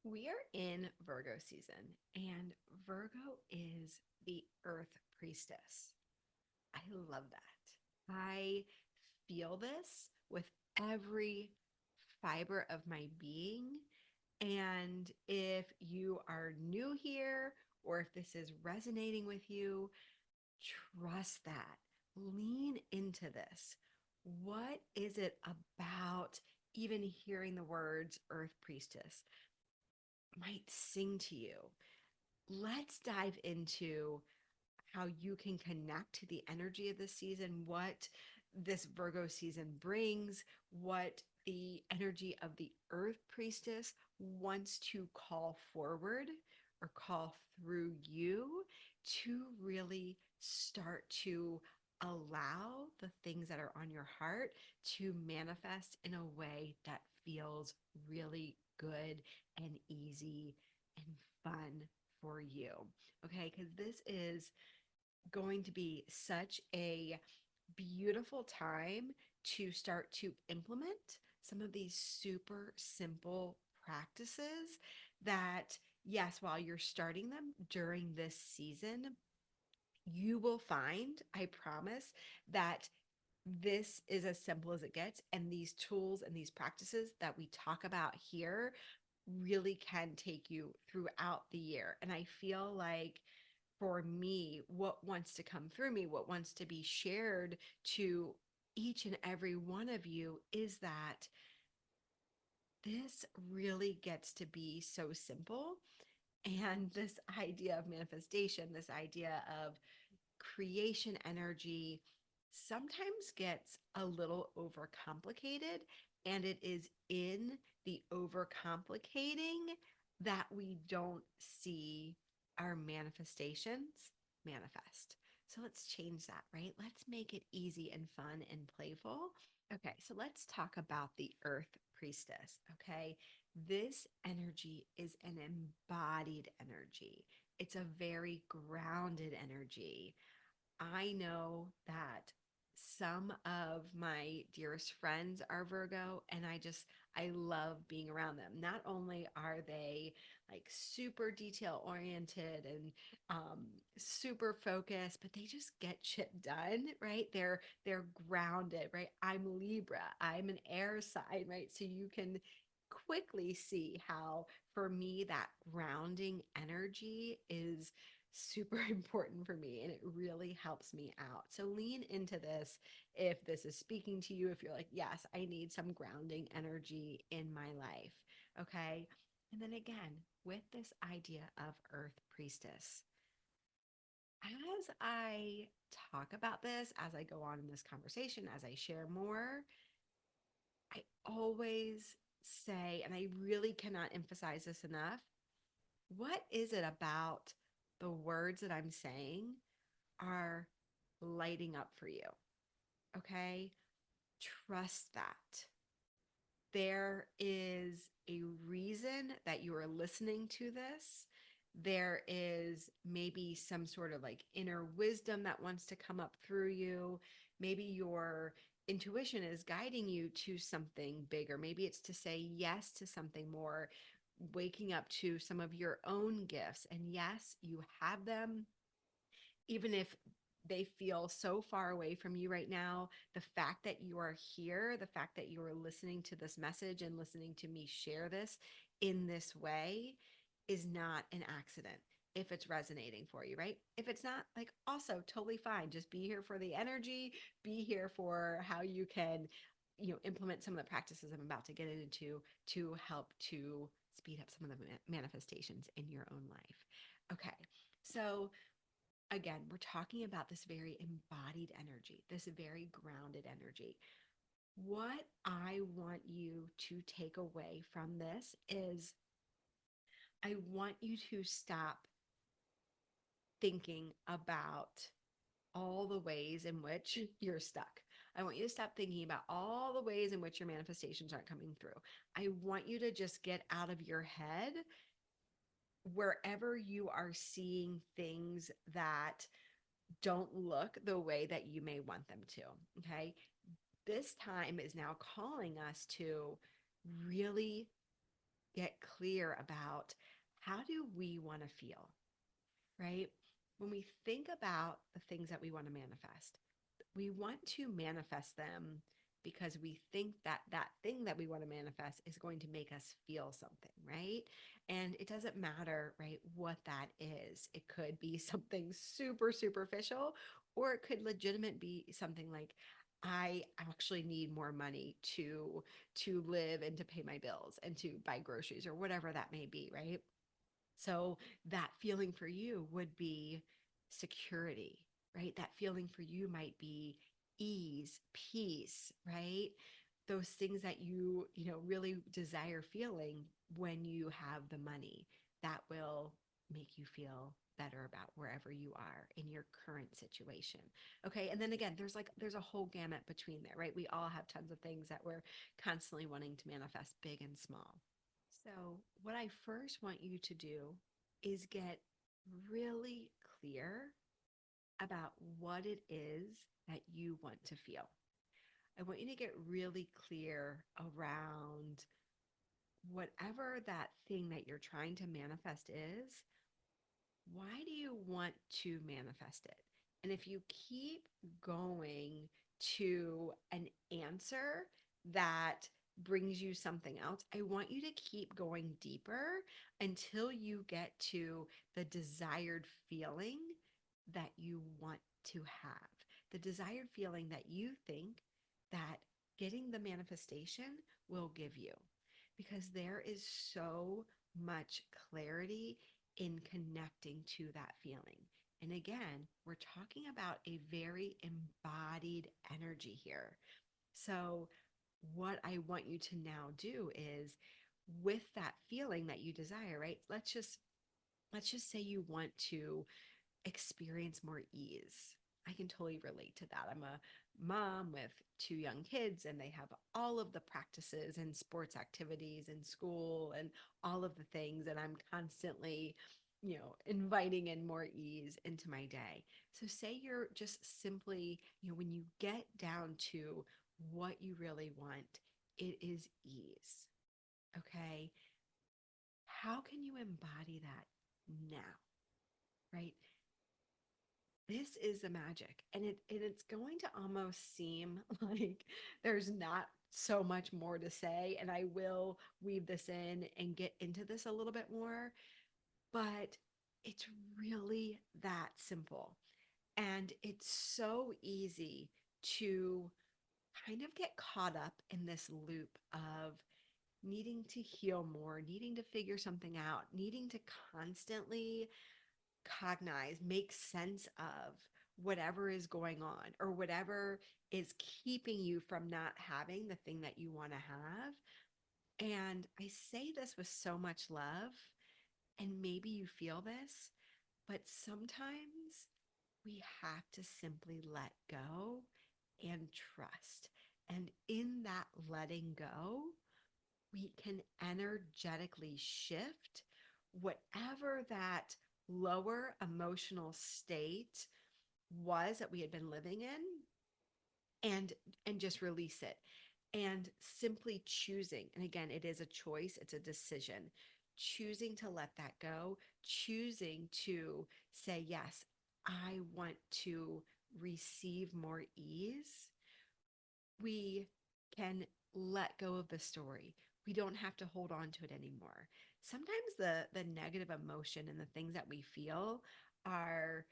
We are in Virgo season, and Virgo is the Earth Priestess. I love that. I feel this with every fiber of my being. And if you are new here, or if this is resonating with you, trust that. Lean into this. What is it about even hearing the words Earth Priestess might sing to you? Let's dive into how you can connect to the energy of this season, what this Virgo season brings, what the energy of the Earth Priestess wants to call forward or call through you to really start to allow the things that are on your heart to manifest in a way that feels really good and easy and fun for you. Okay, because this is going to be such a beautiful time to start to implement some of these super simple practices that, yes, while you're starting them during this season, you will find, I promise, that this is as simple as it gets. And these tools and these practices that we talk about here really can take you throughout the year. And I feel like for me, what wants to come through me, what wants to be shared to each and every one of you is that this really gets to be so simple. And this idea of manifestation, this idea of creation energy sometimes gets a little overcomplicated. And it is in the overcomplicating that we don't see our manifestations manifest. So let's change that, right? Let's make it easy and fun and playful. Okay, so let's talk about the Earth Priestess. Okay, this energy is an embodied energy, it's a very grounded energy. I know that some of my dearest friends are Virgo, and I love being around them. Not only are they like super detail oriented and super focused, but they just get shit done, right? They're grounded, right? I'm Libra, I'm an air sign, right? So you can quickly see how for me that grounding energy is super important for me and it really helps me out. So lean into this if this is speaking to you, if you're like, yes, I need some grounding energy in my life. Okay. And then again, with this idea of Earth Priestess, as I talk about this, as I go on in this conversation, as I share more, I always say, and I really cannot emphasize this enough, what is it about the words that I'm saying are lighting up for you? Okay. Trust that. There is a reason that you are listening to this. There is maybe some sort of like inner wisdom that wants to come up through you. Maybe your intuition is guiding you to something bigger. Maybe it's to say yes to something more, waking up to some of your own gifts. And yes, you have them, even if they feel so far away from you right now. The fact that you are here, the fact that you are listening to this message and listening to me share this in this way is not an accident. If it's resonating for you, right? If it's not, like, also totally fine. Just be here for the energy, be here for how you can, implement some of the practices I'm about to get into to help to speed up some of the manifestations in your own life. Okay. So, again, we're talking about this very embodied energy, this very grounded energy. What I want you to take away from this is I want you to stop thinking about all the ways in which you're stuck. I want you to stop thinking about all the ways in which your manifestations aren't coming through. I want you to just get out of your head wherever you are seeing things that don't look the way that you may want them to. Okay. This time is now calling us to really get clear about how do we want to feel, right? When we think about the things that we want to manifest, we want to manifest them because we think that that thing that we want to manifest is going to make us feel something, right? And it doesn't matter, right, what that is. It could be something super superficial, or it could legitimate be something like, I actually need more money to live and to pay my bills and to buy groceries or whatever that may be, right? So that feeling for you would be security, right? That feeling for you might be ease, peace, right? Those things that you really desire feeling when you have the money that will make you feel better about wherever you are in your current situation. Okay. And then again, there's a whole gamut between there, right? We all have tons of things that we're constantly wanting to manifest, big and small. So, what I first want you to do is get really clear about what it is that you want to feel. I want you to get really clear around whatever that thing that you're trying to manifest is. Why do you want to manifest it? And if you keep going to an answer that brings you something else, I want you to keep going deeper until you get to the desired feeling that you want to have. The desired feeling that you think that getting the manifestation will give you. Because there is so much clarity in connecting to that feeling. And again, we're talking about a very embodied energy here. So, what I want you to now do is with that feeling that you desire, right? Let's just say you want to experience more ease. I can totally relate to that. I'm a mom with two young kids, and they have all of the practices and sports activities in school and all of the things. And I'm constantly, inviting in more ease into my day. So, say you're just simply, when you get down to what you really want, it is ease. Okay. How can you embody that now? Right? This is the magic, and it's going to almost seem like there's not so much more to say, and I will weave this in and get into this a little bit more, but it's really that simple. And it's so easy to kind of get caught up in this loop of needing to heal more, needing to figure something out, needing to constantly cognize, make sense of whatever is going on or whatever is keeping you from not having the thing that you want to have. And I say this with so much love, and maybe you feel this, but sometimes we have to simply let go and trust. And in that letting go, we can energetically shift whatever that lower emotional state was that we had been living in, and just release it, and simply choosing. And again, it is a choice, it's a decision, choosing to let that go, choosing to say, yes, I want to receive more ease. We can let go of the story. We don't have to hold on to it anymore. Sometimes the negative emotion and the things that we feel are,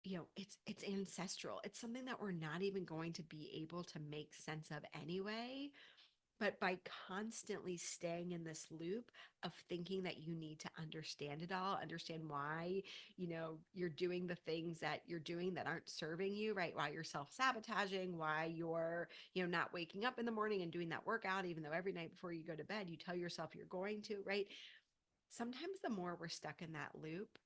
it's ancestral. It's something that we're not even going to be able to make sense of anyway. But by constantly staying in this loop of thinking that you need to understand it all, understand why, you're doing the things that you're doing that aren't serving you, right? Why you're self-sabotaging, why you're, not waking up in the morning and doing that workout, even though every night before you go to bed, you tell yourself you're going to, right? Sometimes the more we're stuck in that loop,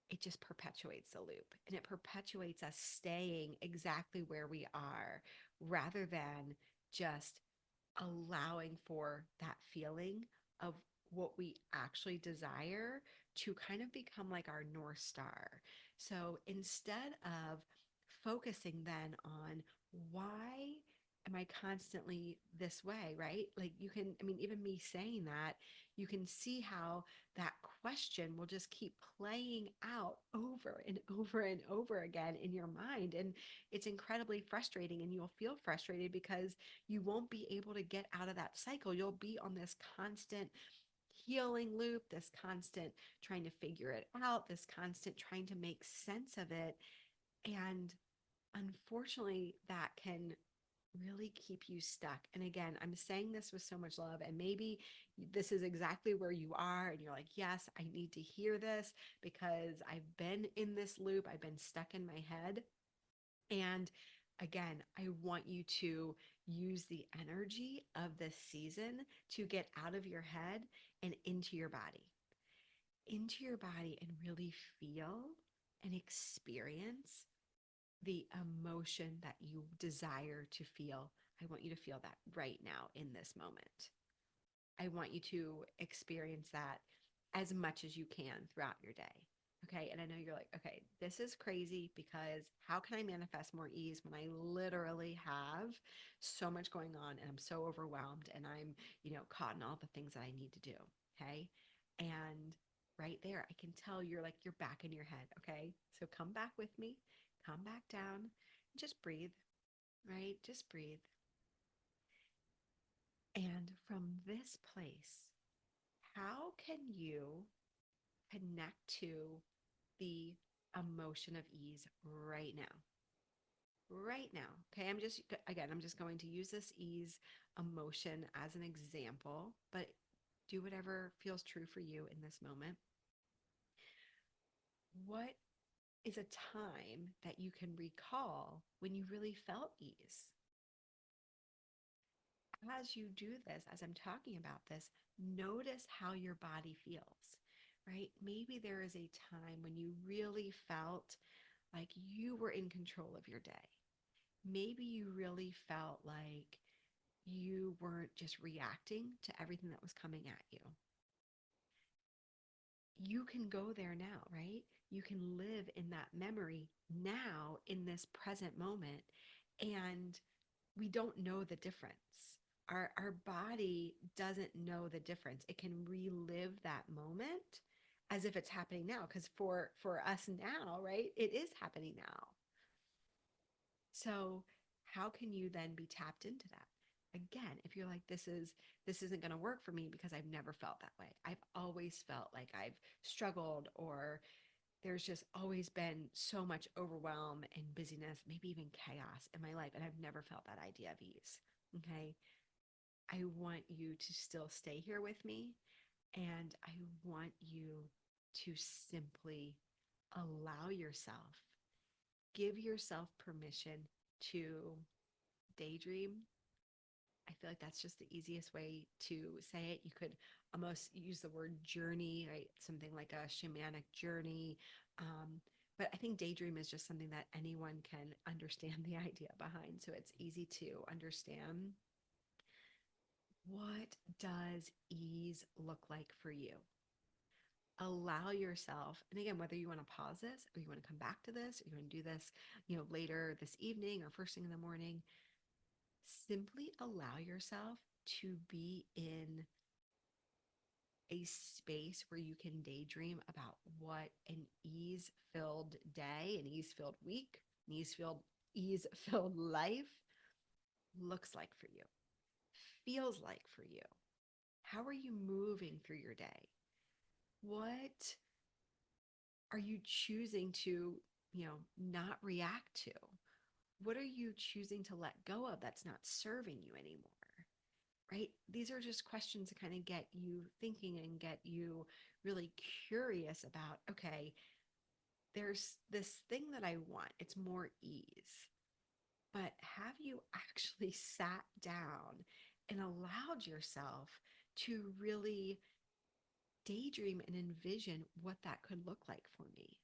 it just perpetuates the loop, and it perpetuates us staying exactly where we are rather than just allowing for that feeling of what we actually desire to kind of become like our North Star. So instead of focusing then on why am I constantly this way, right? Like you can, I mean, even me saying that, you can see how that question will just keep playing out over and over and over again in your mind. And it's incredibly frustrating. And you'll feel frustrated because you won't be able to get out of that cycle. You'll be on this constant healing loop, this constant trying to figure it out, this constant trying to make sense of it. And unfortunately, that can really keep you stuck. And again, I'm saying this with so much love, and maybe this is exactly where you are, and you're like, yes, I need to hear this because I've been in this loop, I've been stuck in my head. And again, I want you to use the energy of this season to get out of your head and into your body, and really feel and experience the emotion that you desire to feel. I want you to feel that right now in this moment. I want you to experience that as much as you can throughout your day. Okay. And I know you're like, okay, this is crazy because how can I manifest more ease when I literally have so much going on and I'm so overwhelmed and I'm, caught in all the things that I need to do. Okay. And right there, I can tell you're like, you're back in your head. Okay. So come back with me, come back down, and just breathe, right? Just breathe. And from this place, how can you connect to the emotion of ease right now? Right now. Okay. I'm just going to use this ease emotion as an example, but do whatever feels true for you in this moment. What is a time that you can recall when you really felt ease? As you do this, as I'm talking about this, notice how your body feels, right? Maybe there is a time when you really felt like you were in control of your day. Maybe you really felt like you weren't just reacting to everything that was coming at you. You can go there now, right? You can live in that memory now in this present moment. And we don't know the difference. Our body doesn't know the difference. It can relive that moment as if it's happening now. Because for us now, right, it is happening now. So how can you then be tapped into that? Again, if you're like, this isn't going to work for me because I've never felt that way. I've always felt like I've struggled, or there's just always been so much overwhelm and busyness, maybe even chaos in my life, and I've never felt that idea of ease. Okay. I want you to still stay here with me, and I want you to simply allow yourself, give yourself permission to daydream. I feel like that's just the easiest way to say it. You could almost use the word journey, right? Something like a shamanic journey. But I think daydream is just something that anyone can understand the idea behind. So it's easy to understand. What does ease look like for you? Allow yourself, and again, whether you want to pause this or you want to come back to this, or you want to do this, later this evening or first thing in the morning, simply allow yourself to be in a space where you can daydream about what an ease filled day, an ease filled week, an ease filled life looks like for you, feels like for you. How are you moving through your day? What are you choosing to, not react to? What are you choosing to let go of that's not serving you anymore? Right? These are just questions to kind of get you thinking and get you really curious about, okay, there's this thing that I want. It's more ease. But have you actually sat down and allowed yourself to really daydream and envision what that could look like for me?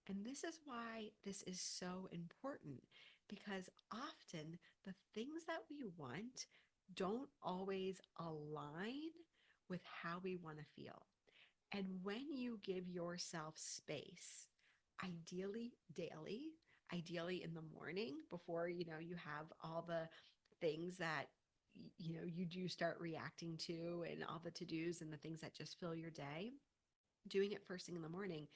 And this is why this is so important, because often the things that we want don't always align with how we want to feel. And when you give yourself space, ideally daily, ideally in the morning before, you have all the things that you do start reacting to, and all the to-dos and the things that just fill your day, doing it first thing in the morning,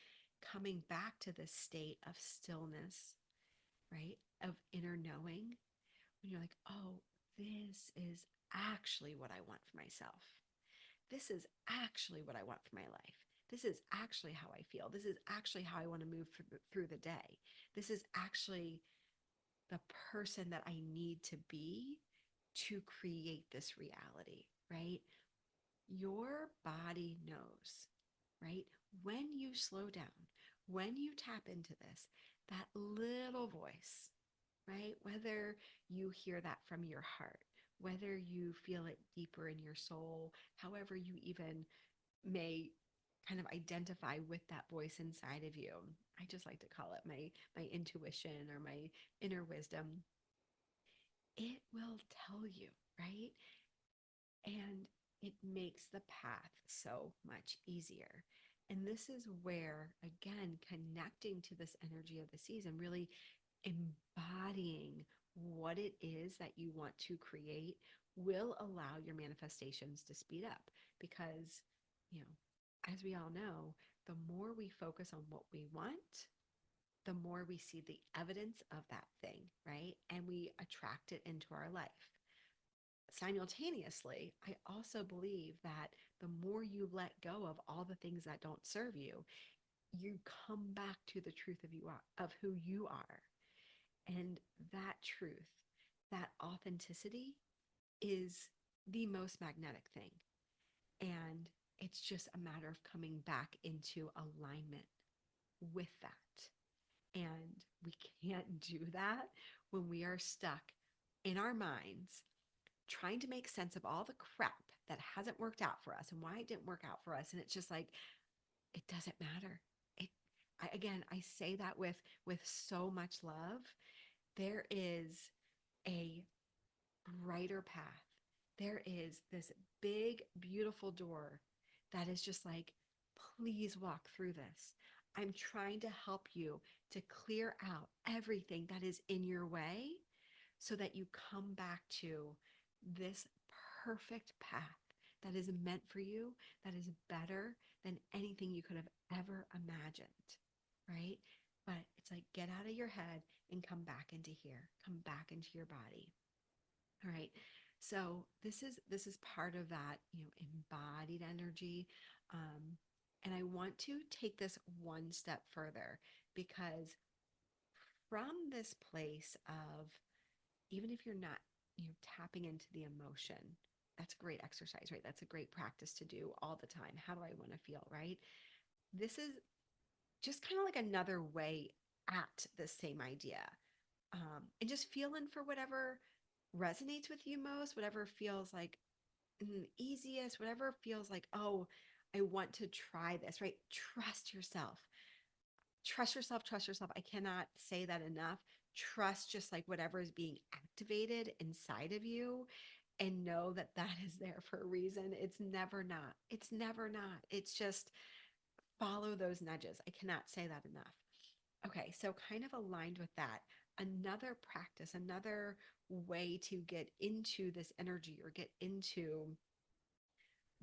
coming back to this state of stillness, right? Of inner knowing, when you're like, oh, this is actually what I want for myself. This is actually what I want for my life. This is actually how I feel. This is actually how I want to move through the day. This is actually the person that I need to be to create this reality, right? Your body knows, right? When you slow down, when you tap into this, that little voice, right? Whether you hear that from your heart, whether you feel it deeper in your soul, however you even may kind of identify with that voice inside of you. I just like to call it my intuition or my inner wisdom. It will tell you, right? And it makes the path so much easier. And this is where, again, connecting to this energy of the season, really embodying what it is that you want to create, will allow your manifestations to speed up. Because, you know, as we all know, the more we focus on what we want, the more we see the evidence of that thing, right? And we attract it into our life. Simultaneously, I also believe that the more you let go of all the things that don't serve you, you come back to the truth of who you are. And that truth, that authenticity, is the most magnetic thing. And it's just a matter of coming back into alignment with that. And we can't do that when we are stuck in our minds trying to make sense of all the crap that hasn't worked out for us and why it didn't work out for us. And it's just like, it doesn't matter. Again, I say that with so much love. There is a brighter path. There is this big, beautiful door that is just like, please walk through this. I'm trying to help you to clear out everything that is in your way so that you come back to this perfect path that is meant for you, that is better than anything you could have ever imagined, right? But it's like, get out of your head and come back into here, come back into your body. All right. So this is part of that, embodied energy. And I want to take this one step further, because from this place of, even if you're not, tapping into the emotion, that's a great exercise, right? That's a great practice to do all the time. How do I want to feel, right? This is just kind of like another way at the same idea. And just feeling for whatever resonates with you most, whatever feels like easiest, whatever feels like, oh, I want to try this, right? Trust yourself. Trust yourself, trust yourself. I cannot say that enough. Trust just like whatever is being activated inside of you, and know that that is there for a reason. It's never not. It's never not. It's just follow those nudges. I cannot say that enough. Okay, so kind of aligned with that, another practice, another way to get into this energy or get into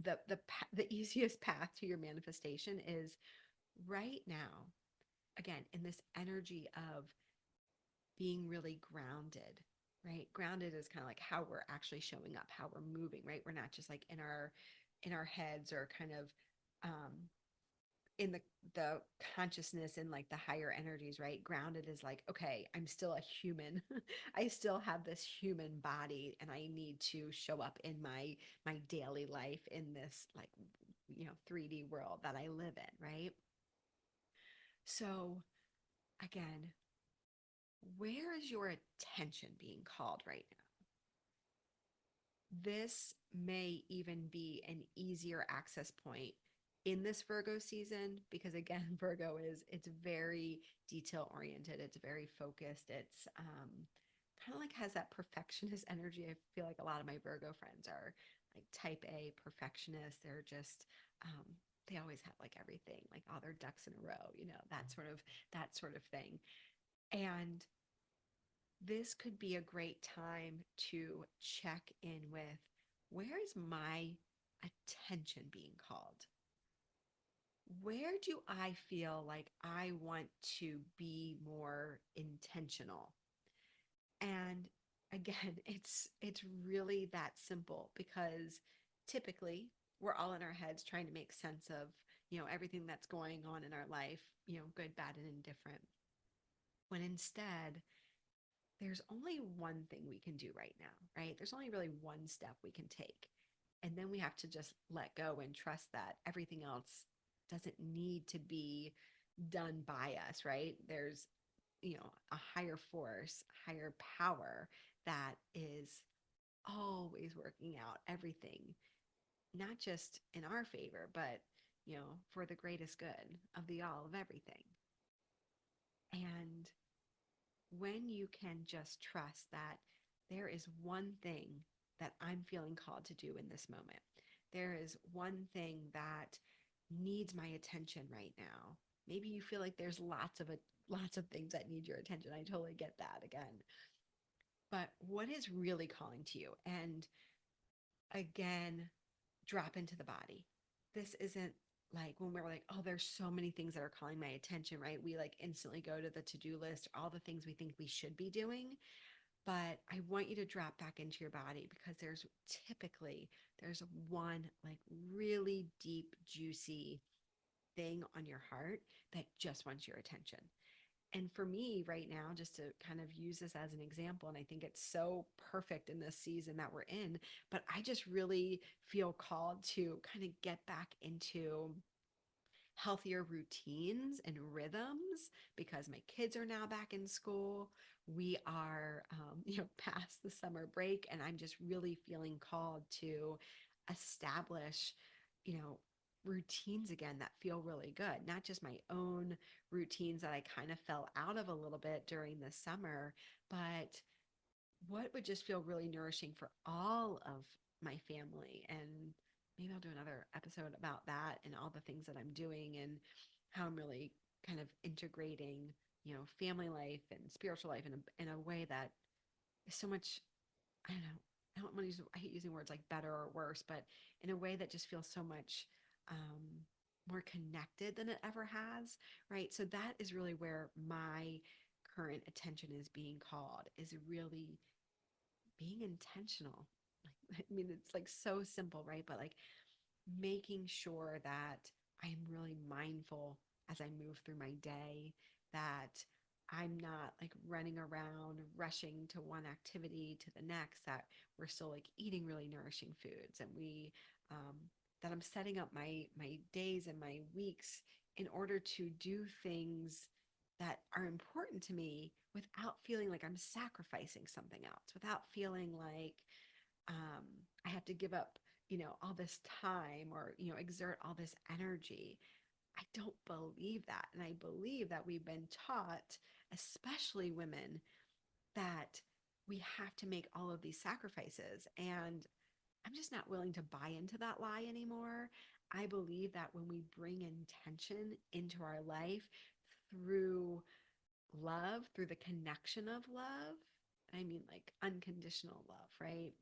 the easiest path to your manifestation is right now, again, in this energy of being really grounded, right? Grounded is kind of like how we're actually showing up, how we're moving, right? We're not just like in our heads, or kind of um in the consciousness and like the higher energies, right? Grounded is like, okay, I'm still a human. I still have this human body, and I need to show up in my daily life in this, like, 3D world that I live in, right? So again, where is your attention being called right now? This may even be an easier access point in this Virgo season, because again, Virgo it's very detail oriented, it's very focused, it's kind of like has that perfectionist energy. I feel like a lot of my Virgo friends are like type A perfectionists. They're just they always have like everything, like all their ducks in a row, that sort of thing. And this could be a great time to check in with, where is my attention being called? Where do I feel like I want to be more intentional? And again, it's really that simple, because typically we're all in our heads trying to make sense of, everything that's going on in our life, good, bad, and indifferent. When instead, there's only one thing we can do right now, right? There's only really one step we can take. And then we have to just let go and trust that everything else doesn't need to be done by us, right? There's, a higher force, higher power that is always working out everything, not just in our favor, but, for the greatest good of the all of everything. And when you can just trust that there is one thing that I'm feeling called to do in this moment, there is one thing that needs my attention right now. Maybe you feel like there's lots of things that need your attention. I totally get that again. But what is really calling to you? And again, drop into the body. This isn't like when we're like, oh, there's so many things that are calling my attention, right? We like instantly go to the to-do list, all the things we think we should be doing. But I want you to drop back into your body, because there's one like really deep, juicy thing on your heart that just wants your attention. And for me right now, just to kind of use this as an example, and I think it's so perfect in this season that we're in, but I just really feel called to kind of get back into healthier routines and rhythms, because my kids are now back in school. We are, past the summer break, and I'm just really feeling called to establish, you know, routines again that feel really good, not just my own routines that I kind of fell out of a little bit during the summer, but what would just feel really nourishing for all of my family. And maybe I'll do another episode about that and all the things that I'm doing, and how I'm really kind of integrating, family life and spiritual life in a way that is so much, I don't know, I don't want to use, I hate using words like better or worse, but in a way that just feels so much more connected than it ever has, right? So that is really where my current attention is being called, is really being intentional. Like, I mean, it's like so simple, right? But like making sure that I'm really mindful as I move through my day, that I'm not like running around, rushing to one activity to the next, that we're still like eating really nourishing foods, and that I'm setting up my days and my weeks in order to do things that are important to me without feeling like I'm sacrificing something else, without feeling like um, I have to give up, all this time, or, exert all this energy. I don't believe that. And I believe that we've been taught, especially women, that we have to make all of these sacrifices. And I'm just not willing to buy into that lie anymore. I believe that when we bring intention into our life through love, through the connection of love, I mean like unconditional love, right?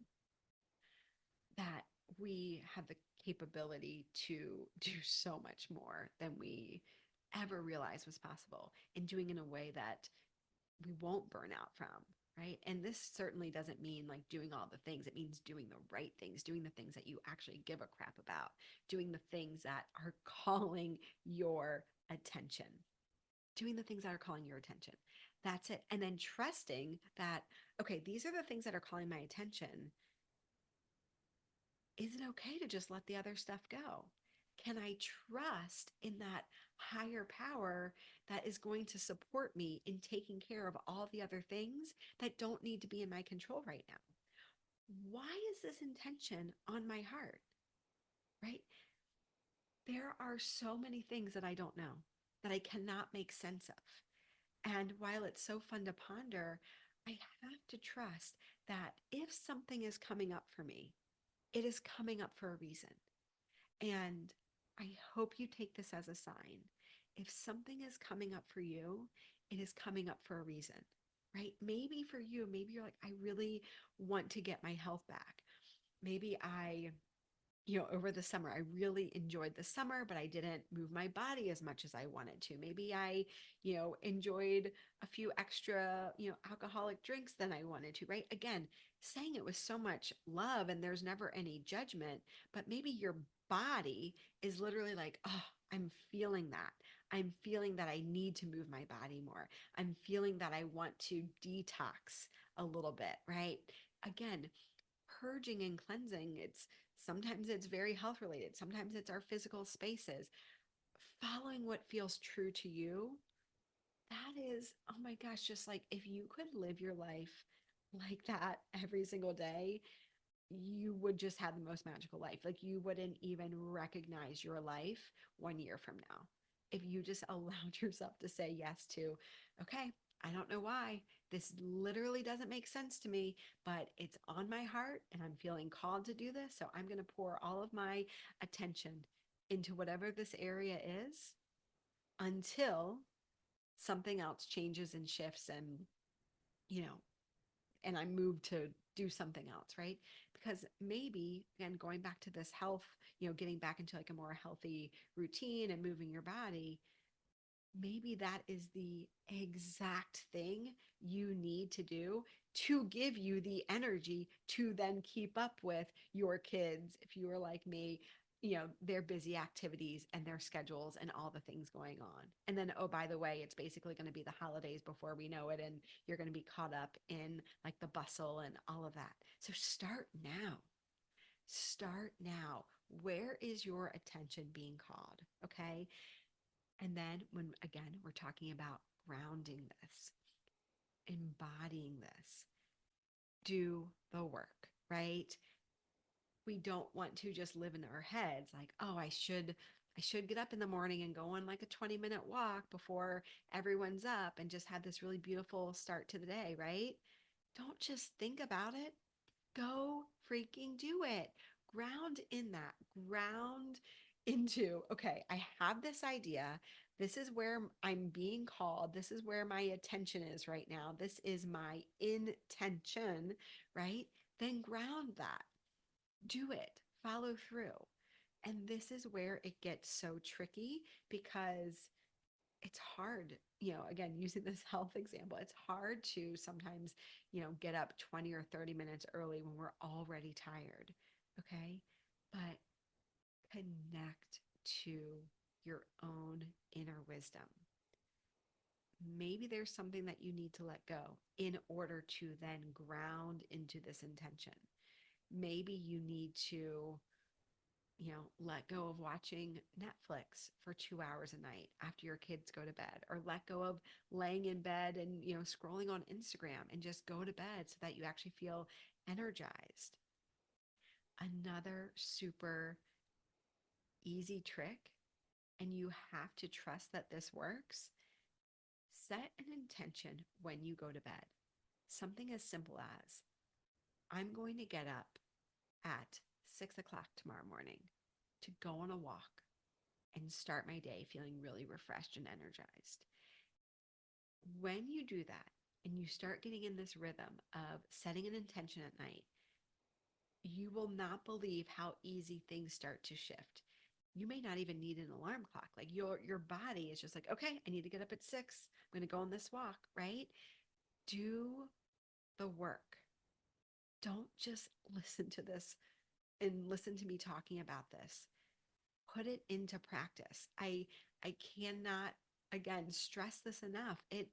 That we have the capability to do so much more than we ever realized was possible, and doing in a way that we won't burn out from, right? And this certainly doesn't mean like doing all the things. It means doing the right things, doing the things that you actually give a crap about, doing the things that are calling your attention, doing the things that are calling your attention. That's it. And then trusting that, okay, these are the things that are calling my attention. Is it okay to just let the other stuff go? Can I trust in that higher power that is going to support me in taking care of all the other things that don't need to be in my control right now? Why is this intention on my heart? Right? There are so many things that I don't know, that I cannot make sense of. And while it's so fun to ponder, I have to trust that if something is coming up for me, it is coming up for a reason. And I hope you take this as a sign. If something is coming up for you, it is coming up for a reason, right? Maybe for you, maybe you're like, I really want to get my health back. Maybe over the summer, I really enjoyed the summer, but I didn't move my body as much as I wanted to. Maybe I enjoyed a few extra, alcoholic drinks than I wanted to, right? Again, saying it with so much love and there's never any judgment, but maybe your body is literally like, oh, I'm feeling that. I'm feeling that I need to move my body more. I'm feeling that I want to detox a little bit, right? Again, purging and cleansing, sometimes it's very health related. Sometimes it's our physical spaces. Following what feels true to you, that is, oh my gosh, just like if you could live your life like that every single day, you would just have the most magical life. Like you wouldn't even recognize your life 1 year from now. If you just allowed yourself to say yes to, okay, I don't know why. This literally doesn't make sense to me, but it's on my heart and I'm feeling called to do this. So I'm going to pour all of my attention into whatever this area is until something else changes and shifts you know, and I move to do something else, right? Because maybe, again, going back to this health, getting back into like a more healthy routine and moving your body, maybe that is the exact thing you need to do to give you the energy to then keep up with your kids. If you are like me, their busy activities and their schedules and all the things going on. And then, oh, by the way, it's basically going to be the holidays before we know it. And you're going to be caught up in like the bustle and all of that. So start now. Start now. Where is your attention being called? Okay. And then when, again, we're talking about grounding this, embodying this, do the work, right? We don't want to just live in our heads like, oh, I should get up in the morning and go on like a 20-minute walk before everyone's up and just have this really beautiful start to the day, right? Don't just think about it. Go freaking do it. Ground in that. Ground into, okay, I have this idea. This is where I'm being called. This is where my attention is right now. This is my intention, right? Then ground that. Do it. Follow through. And this is where it gets so tricky because it's hard, again, using this health example, it's hard to sometimes, get up 20 or 30 minutes early when we're already tired. Okay. But connect to your own inner wisdom. Maybe there's something that you need to let go in order to then ground into this intention. Maybe you need to let go of watching Netflix for 2 hours a night after your kids go to bed, or let go of laying in bed and, scrolling on Instagram and just go to bed so that you actually feel energized. Another super easy trick, and you have to trust that this works. Set an intention when you go to bed. Something as simple as, I'm going to get up at 6 o'clock tomorrow morning to go on a walk and start my day feeling really refreshed and energized. When you do that and you start getting in this rhythm of setting an intention at night, you will not believe how easy things start to shift. You may not even need an alarm clock. Like your body is just like, okay, I need to get up at 6. I'm going to go on this walk, right? Do the work. Don't just listen to this and listen to me talking about this. Put it into practice. I cannot, again, stress this enough. It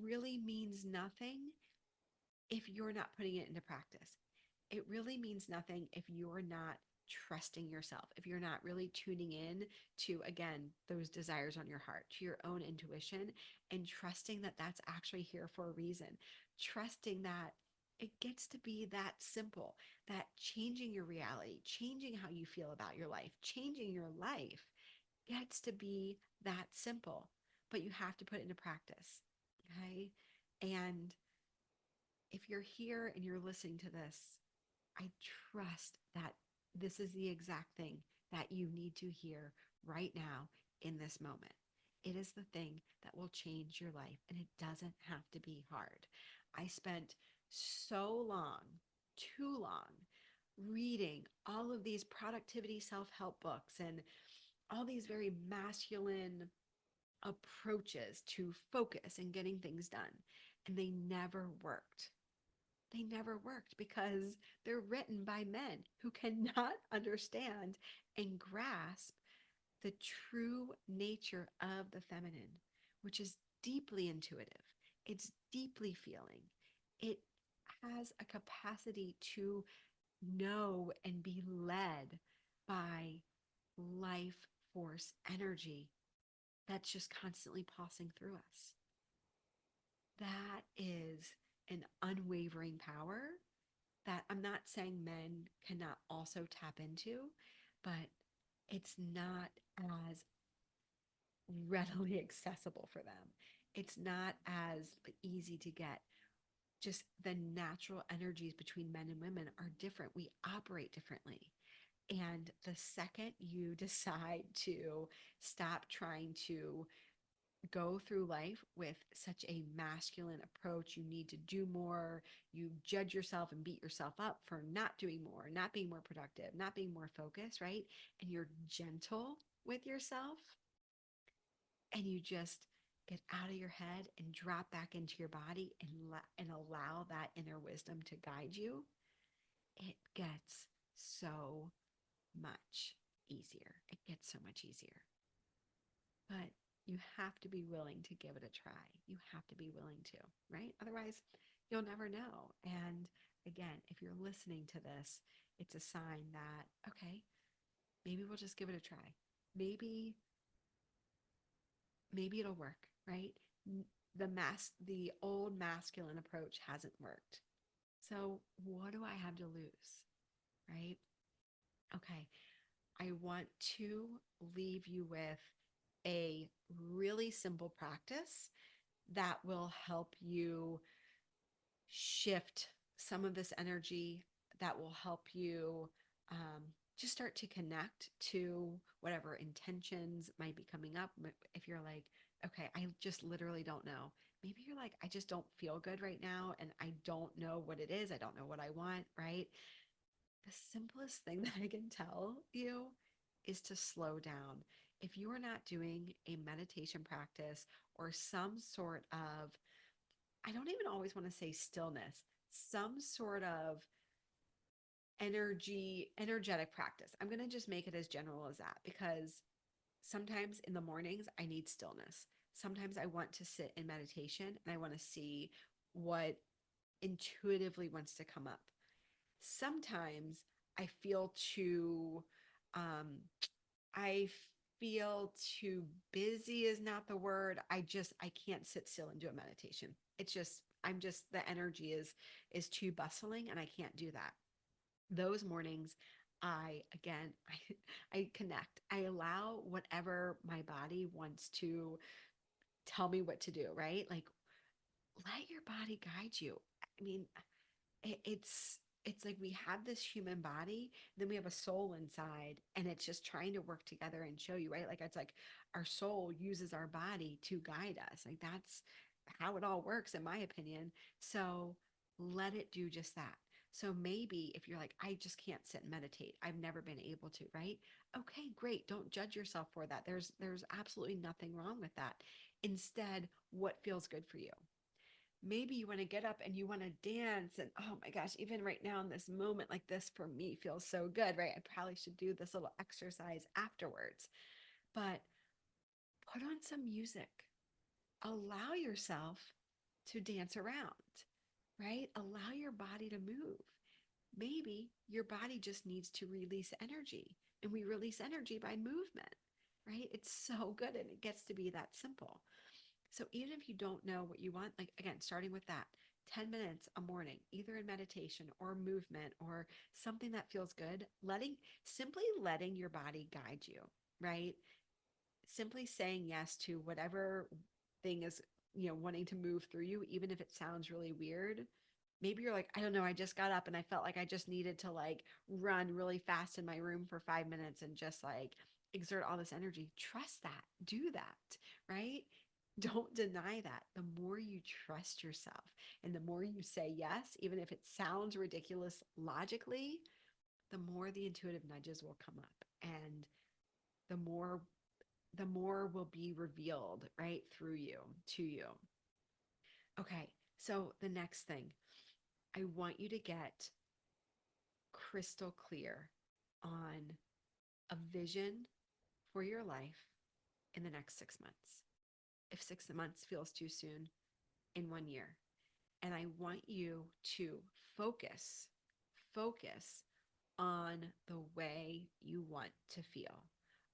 really means nothing if you're not putting it into practice. It really means nothing if you're not trusting yourself, if you're not really tuning in to, again, those desires on your heart, to your own intuition, and trusting that that's actually here for a reason, trusting that it gets to be that simple, that changing your reality, changing how you feel about your life, changing your life gets to be that simple, but you have to put it into practice. Okay. And if you're here and you're listening to this, I trust that this is the exact thing that you need to hear right now in this moment. It is the thing that will change your life, and it doesn't have to be hard. I spent so long, too long, reading all of these productivity self help books and all these very masculine approaches to focus and getting things done. And they never worked. They never worked because they're written by men who cannot understand and grasp the true nature of the feminine, which is deeply intuitive. It's deeply feeling. It has a capacity to know and be led by life force energy that's just constantly passing through us. That is an unwavering power that I'm not saying men cannot also tap into, but it's not as readily accessible for them. It's not as easy to get. Just the natural energies between men and women are different. We operate differently. And the second you decide to stop trying to go through life with such a masculine approach, you need to do more, you judge yourself and beat yourself up for not doing more, not being more productive, not being more focused, right? And you're gentle with yourself and you just get out of your head and drop back into your body and allow that inner wisdom to guide you, it gets so much easier. It gets so much easier. But you have to be willing to give it a try. You have to be willing to, right? Otherwise, you'll never know. And again, if you're listening to this, it's a sign that, okay, maybe we'll just give it a try. Maybe, maybe it'll work, right? The old masculine approach hasn't worked. So what do I have to lose, right? Okay, I want to leave you with a really simple practice that will help you shift some of this energy, that will help you just start to connect to whatever intentions might be coming up. If you're like, okay, I just literally don't know. Maybe you're like, I just don't feel good right now and I don't know what it is. I don't know what I want, right? The simplest thing that I can tell you is to slow down. If you are not doing a meditation practice or some sort of, I don't even always want to say stillness, some sort of energetic practice. I'm going to just make it as general as that because sometimes in the mornings I need stillness. Sometimes I want to sit in meditation and I want to see what intuitively wants to come up. Sometimes I feel too um I feel too busy is not the word. I can't sit still and do a meditation. It's just I'm just the energy is too bustling and I can't do that. Those mornings I again I connect. I allow whatever my body wants to tell me what to do, right? Like let your body guide you. I mean, it's like we have this human body, then we have a soul inside, and it's just trying to work together and show you, right? Like it's like our soul uses our body to guide us. Like that's how it all works, in my opinion. So let it do just that. So maybe if you're like, I just can't sit and meditate, I've never been able to, right? Okay, great. Don't judge yourself for that. There's absolutely nothing wrong with that. Instead, what feels good for you? Maybe you want to get up and you want to dance and oh my gosh, even right now in this moment like this for me feels so good, right? I probably should do this little exercise afterwards. But put on some music, allow yourself to dance around, right? Allow your body to move. Maybe your body just needs to release energy, and we release energy by movement, right? It's so good and it gets to be that simple. So even if you don't know what you want, like again, starting with that, 10 minutes a morning, either in meditation or movement or something that feels good, simply letting your body guide you, right? Simply saying yes to whatever thing is, wanting to move through you, even if it sounds really weird. Maybe you're like, I don't know, I just got up and I felt like I just needed to like run really fast in my room for 5 minutes and just like exert all this energy. Trust that. Do that, right? Don't deny that. The more you trust yourself and the more you say yes, even if it sounds ridiculous logically, the more the intuitive nudges will come up and the more the more will be revealed right through you to you. Okay, so the next thing, I want you to get crystal clear on a vision for your life in the next 6 months. If 6 months feels too soon, in 1 year. And I want you to focus, focus on the way you want to feel,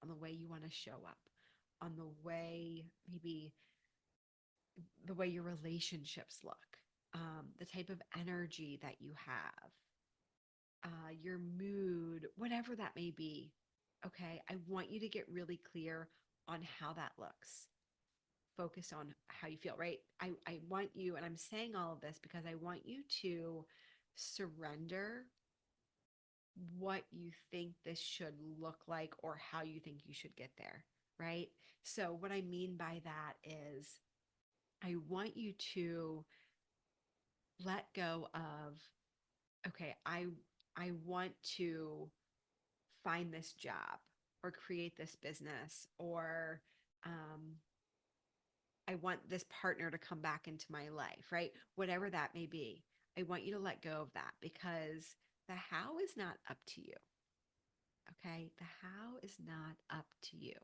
on the way you want to show up, on the way, maybe the way your relationships look, the type of energy that you have, your mood, whatever that may be. Okay. I want you to get really clear on how that looks. Focus on how you feel, right? I want you, and I'm saying all of this because I want you to surrender what you think this should look like or how you think you should get there, right? So, what I mean by that is I want you to let go of, okay, I want to find this job or create this business or I want this partner to come back into my life, right? Whatever that may be. I want you to let go of that because the how is not up to you. Okay. The how is not up to you.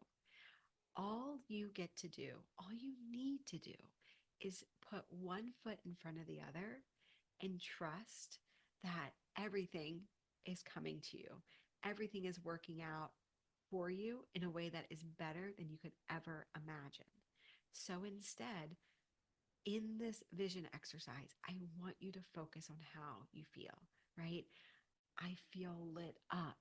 All you get to do, all you need to do is put one foot in front of the other and trust that everything is coming to you. Everything is working out for you in a way that is better than you could ever imagine. So instead, in this vision exercise, I want you to focus on how you feel, right? I feel lit up.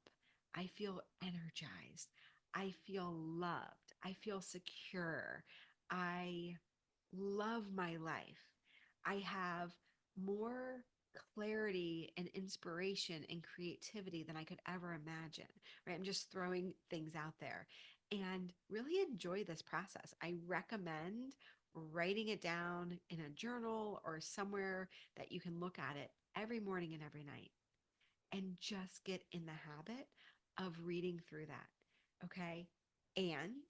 I feel energized. I feel loved. I feel secure. I love my life. I have more clarity and inspiration and creativity than I could ever imagine, right? I'm just throwing things out there and really enjoy this process. I recommend writing it down in a journal or somewhere that you can look at it every morning and every night and just get in the habit of reading through that. Okay. And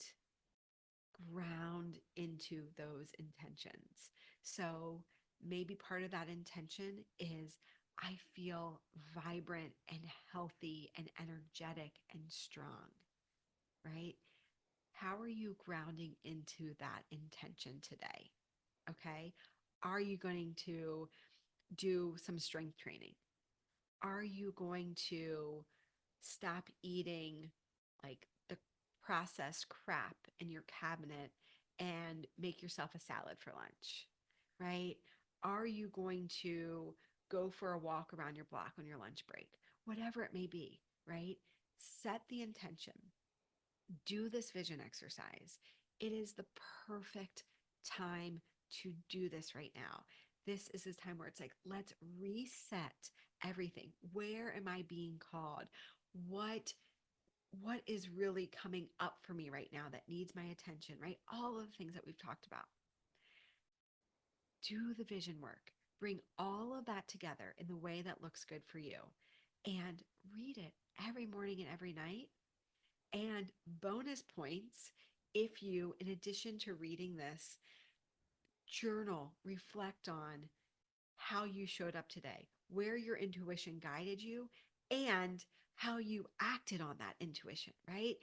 ground into those intentions. So maybe part of that intention is I feel vibrant and healthy and energetic and strong, right? How are you grounding into that intention today? Okay. Are you going to do some strength training? Are you going to stop eating like the processed crap in your cabinet and make yourself a salad for lunch, right? Are you going to go for a walk around your block on your lunch break? Whatever it may be, right? Set the intention. Do this vision exercise. It is the perfect time to do this right now. This is this time where it's like, let's reset everything. Where am I being called? What what is really coming up for me right now that needs my attention, right? All of the things that we've talked about. Do the vision work. Bring all of that together in the way that looks good for you and read it every morning and every night. And bonus points if you, in addition to reading this, journal, reflect on how you showed up today, where your intuition guided you, and how you acted on that intuition, right?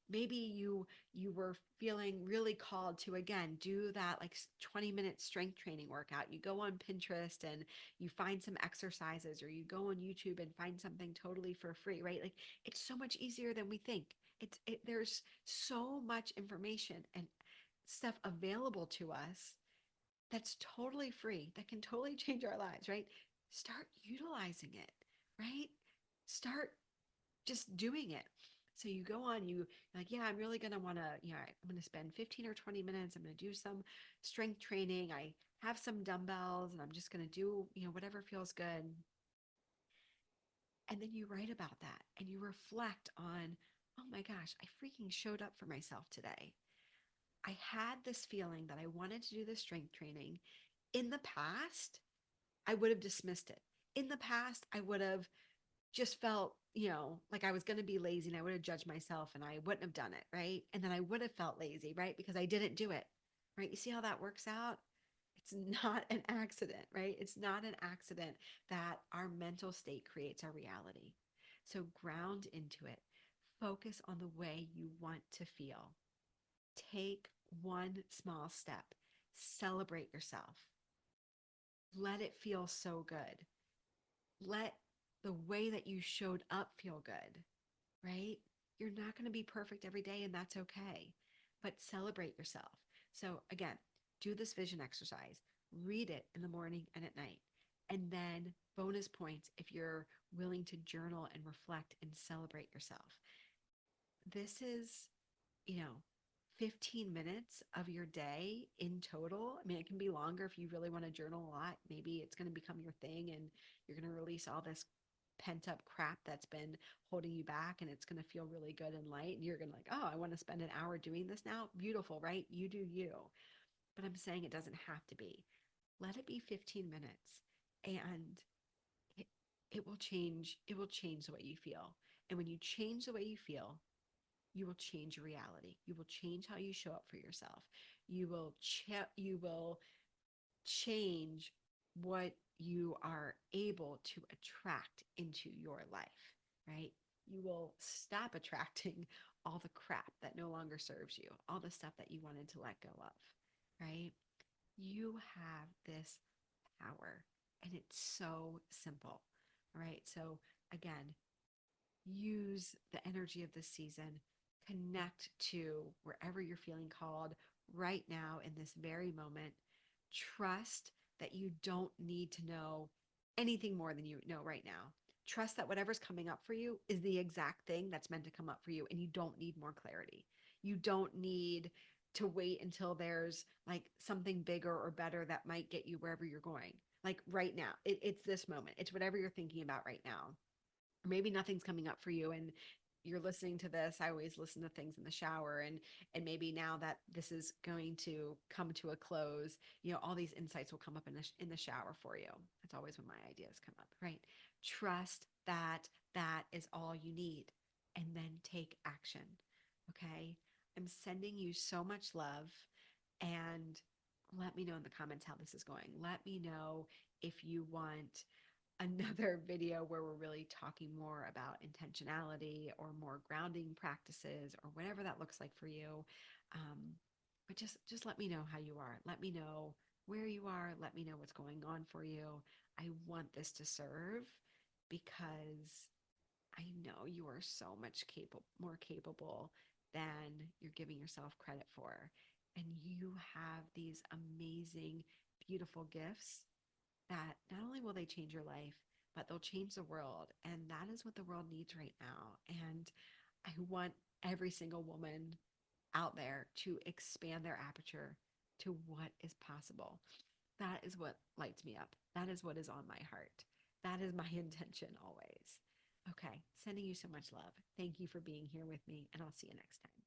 Maybe you were feeling really called to again do that like 20-minute strength training workout. You go on Pinterest and you find some exercises or you go on YouTube and find something totally for free, right? Like it's so much easier than we think. There's so much information and stuff available to us that's totally free, that can totally change our lives, right? Start utilizing it, right? Start just doing it. So you go on, you're like, yeah, I'm really going to want to, I'm going to spend 15 or 20 minutes. I'm going to do some strength training. I have some dumbbells and I'm just going to do, whatever feels good. And then you write about that and you reflect on oh my gosh, I freaking showed up for myself today. I had this feeling that I wanted to do the strength training. In the past, I would have dismissed it. In the past, I would have just felt, like I was going to be lazy and I would have judged myself and I wouldn't have done it. Right. And then I would have felt lazy, right? Because I didn't do it. Right. You see how that works out? It's not an accident, right? It's not an accident that our mental state creates our reality. So ground into it. Focus on the way you want to feel. Take one small step. Celebrate yourself. Let it feel so good. Let the way that you showed up feel good, right? You're not going to be perfect every day, and that's okay. But celebrate yourself. So, again, do this vision exercise, read it in the morning and at night. And then, bonus points if you're willing to journal and reflect and celebrate yourself. This is, you know, 15 minutes of your day in total. I mean, it can be longer if you really want to journal a lot. Maybe it's going to become your thing and you're going to release all this pent up crap that's been holding you back and it's going to feel really good and light. And you're going to like, oh, I want to spend an hour doing this now. Beautiful, right? You do you. But I'm saying it doesn't have to be. Let it be 15 minutes and it, it will change. It will change the way you feel. And when you change the way you feel, you will change your reality. You will change how you show up for yourself. You will change what you are able to attract into your life, right? You will stop attracting all the crap that no longer serves you, all the stuff that you wanted to let go of, right? You have this power and it's so simple, right? So again, use the energy of this season, connect to wherever you're feeling called right now in this very moment. Trust that you don't need to know anything more than you know right now. Trust that whatever's coming up for you is the exact thing that's meant to come up for you, and you don't need more clarity. You don't need to wait until there's like something bigger or better that might get you wherever you're going. Like right now, it's this moment, it's whatever you're thinking about right now, or maybe nothing's coming up for you and you're listening to this. I always listen to things in the shower, and maybe now that this is going to come to a close, all these insights will come up in the shower for you. That's always when my ideas come up, right? Trust that that is all you need, and then take action. Okay? I'm sending you so much love, and let me know in the comments how this is going. Let me know if you want another video where we're really talking more about intentionality or more grounding practices or whatever that looks like for you. But just let me know how you are. Let me know where you are. Let me know what's going on for you. I want this to serve because I know you are so much more capable than you're giving yourself credit for. And you have these amazing, beautiful gifts that not only will they change your life, but they'll change the world. And that is what the world needs right now. And I want every single woman out there to expand their aperture to what is possible. That is what lights me up. That is what is on my heart. That is my intention always. Okay, sending you so much love. Thank you for being here with me, and I'll see you next time.